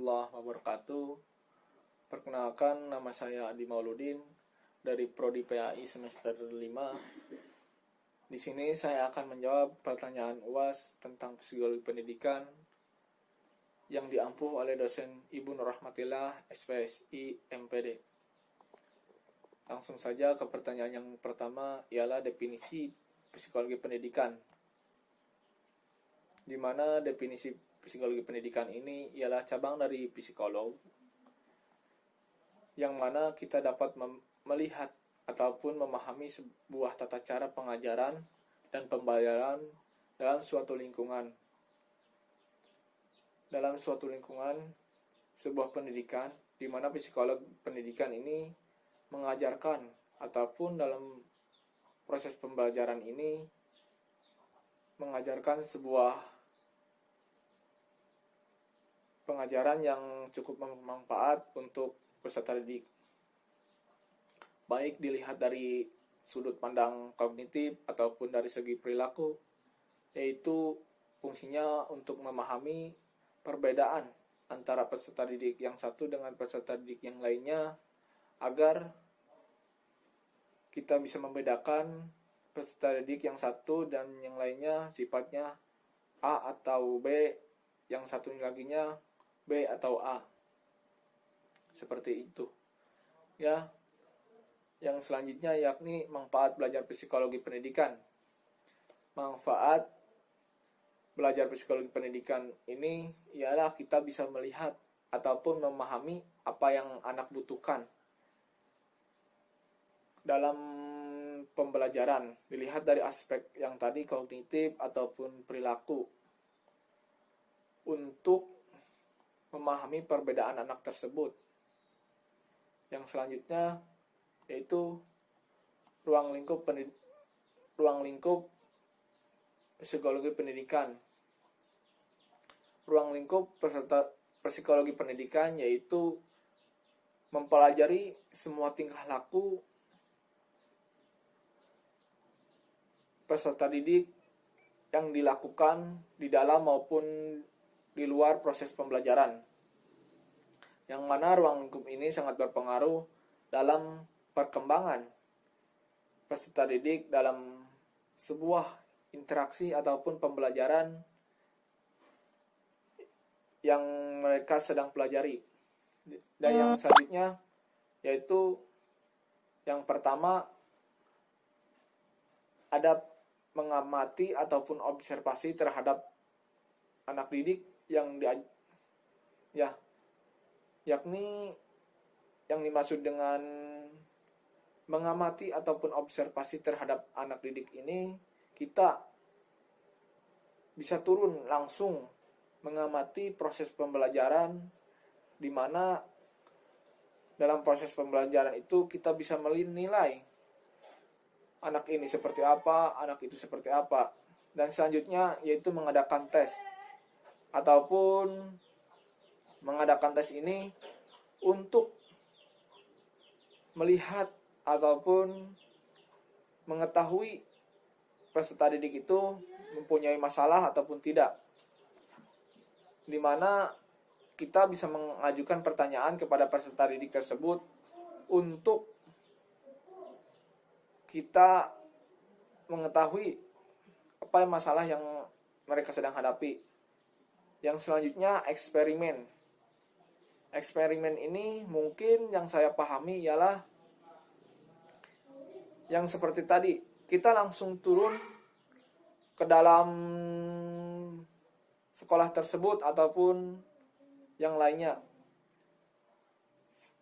warahmatullahi wabarakatuh. Perkenalkan, nama saya Adi Mauludin dari Prodi PAI semester 5. Di sini saya akan menjawab pertanyaan UAS tentang psikologi pendidikan yang diampuh oleh dosen Ibu Nur Rahmatillah, SPSI, MPD. Langsung saja ke pertanyaan yang pertama, ialah definisi psikologi pendidikan. Di mana definisi psikologi pendidikan ini ialah cabang dari psikolog, yang mana kita dapat melihat ataupun memahami sebuah tata cara pengajaran dan pembelajaran dalam suatu lingkungan. Dalam suatu lingkungan, sebuah pendidikan, di mana psikolog pendidikan ini mengajarkan ataupun dalam proses pembelajaran ini mengajarkan sebuah pengajaran yang cukup bermanfaat untuk peserta didik, baik dilihat dari sudut pandang kognitif ataupun dari segi perilaku, yaitu fungsinya untuk memahami perbedaan antara peserta didik yang satu dengan peserta didik yang lainnya, agar kita bisa membedakan peserta didik yang satu dan yang lainnya sifatnya A atau B, yang satu laginya B atau A. Seperti itu. Ya. Yang selanjutnya yakni manfaat belajar psikologi pendidikan. Manfaat belajar psikologi pendidikan ini ialah kita bisa melihat ataupun memahami apa yang anak butuhkan dalam pembelajaran. Dilihat dari aspek yang tadi, kognitif ataupun perilaku, untuk memahami perbedaan anak tersebut. Yang selanjutnya yaitu ruang lingkup psikologi pendidikan. Ruang lingkup peserta psikologi pendidikan yaitu mempelajari semua tingkah laku peserta didik yang dilakukan di dalam maupun di luar proses pembelajaran. Yang mana ruang lingkup ini sangat berpengaruh dalam perkembangan peserta didik dalam sebuah interaksi ataupun pembelajaran yang mereka sedang pelajari. Dan yang selanjutnya yaitu yang pertama, ada mengamati ataupun observasi terhadap anak didik yakni yang dimaksud dengan mengamati ataupun observasi terhadap anak didik ini, kita bisa turun langsung mengamati proses pembelajaran, di mana dalam proses pembelajaran itu kita bisa menilai anak ini seperti apa, anak itu seperti apa. Dan selanjutnya yaitu mengadakan tes. Ataupun mengadakan tes ini untuk melihat ataupun mengetahui peserta didik itu mempunyai masalah ataupun tidak. Di mana kita bisa mengajukan pertanyaan kepada peserta didik tersebut untuk kita mengetahui apa masalah yang mereka sedang hadapi. Yang selanjutnya eksperimen. Eksperimen ini mungkin yang saya pahami ialah yang seperti tadi, kita langsung turun ke dalam sekolah tersebut ataupun yang lainnya.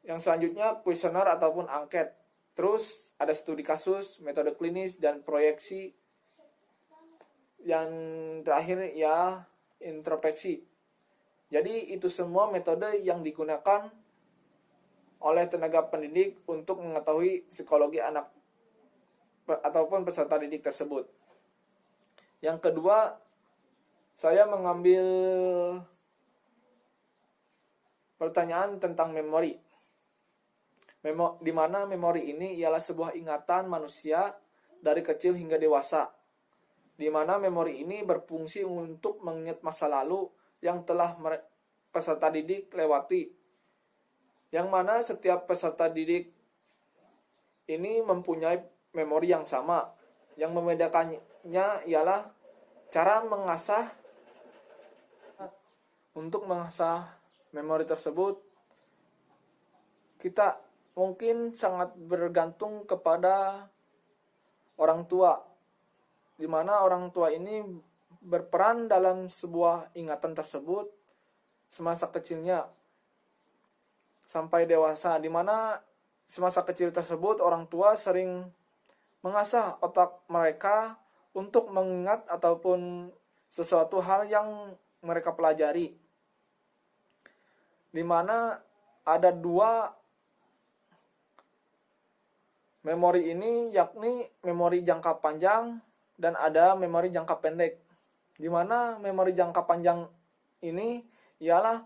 Yang selanjutnya kuesioner ataupun angket. Terus ada studi kasus, metode klinis, dan proyeksi. Yang terakhir ya introspeksi. Jadi itu semua metode yang digunakan oleh tenaga pendidik untuk mengetahui psikologi anak ataupun peserta didik tersebut. Yang kedua, saya mengambil pertanyaan tentang memori. Di mana memori ini ialah sebuah ingatan manusia dari kecil hingga dewasa. Di mana memori ini berfungsi untuk mengingat masa lalu yang telah peserta didik lewati. Yang mana setiap peserta didik ini mempunyai memori yang sama. Yang membedakannya ialah cara mengasah. Untuk mengasah memori tersebut, kita mungkin sangat bergantung kepada orang tua, di mana orang tua ini berperan dalam sebuah ingatan tersebut semasa kecilnya sampai dewasa, di mana semasa kecil tersebut orang tua sering mengasah otak mereka untuk mengingat ataupun sesuatu hal yang mereka pelajari, di mana ada dua memori ini, yakni memori jangka panjang dan ada memori jangka pendek. Di mana memori jangka panjang ini ialah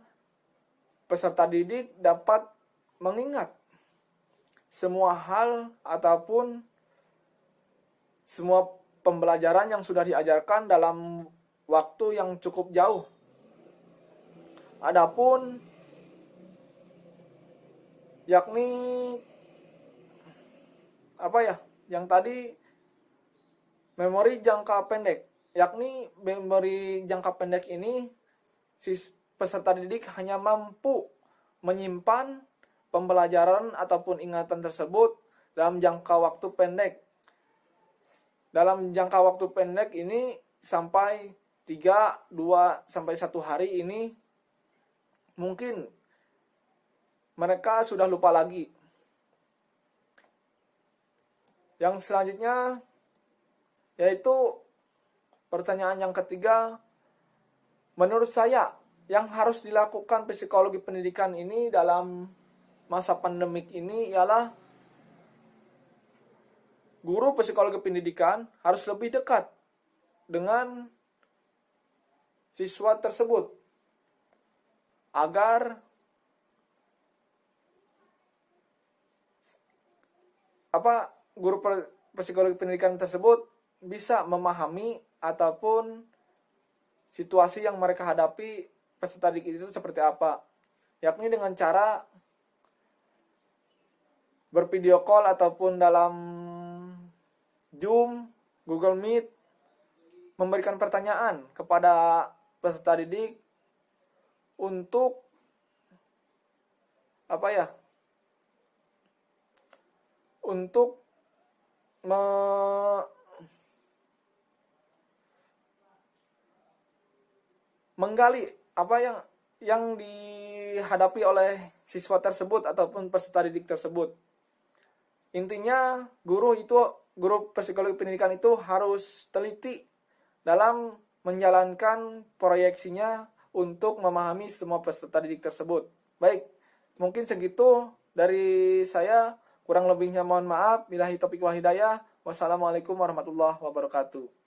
peserta didik dapat mengingat semua hal ataupun semua pembelajaran yang sudah diajarkan dalam waktu yang cukup jauh. Adapun yakni yang tadi memori jangka pendek, yakni memori jangka pendek ini si peserta didik hanya mampu menyimpan pembelajaran ataupun ingatan tersebut dalam jangka waktu pendek. Dalam jangka waktu pendek ini sampai 3, 2 sampai 1 hari ini mungkin mereka sudah lupa lagi. Yang selanjutnya yaitu pertanyaan yang ketiga, menurut saya yang harus dilakukan psikologi pendidikan ini dalam masa pandemik ini ialah guru psikologi pendidikan harus lebih dekat dengan siswa tersebut agar guru psikologi pendidikan tersebut bisa memahami ataupun situasi yang mereka hadapi peserta didik itu seperti apa, yakni dengan cara bervideo call ataupun dalam Zoom, Google Meet, memberikan pertanyaan kepada peserta didik untuk untuk menggali apa yang dihadapi oleh siswa tersebut ataupun peserta didik tersebut. Intinya guru psikologi pendidikan itu harus teliti dalam menjalankan proyeksinya untuk memahami semua peserta didik tersebut. Baik, mungkin segitu dari saya. Kurang lebihnya mohon maaf. Billahi taufiq wal hidayah. Wassalamualaikum warahmatullahi wabarakatuh.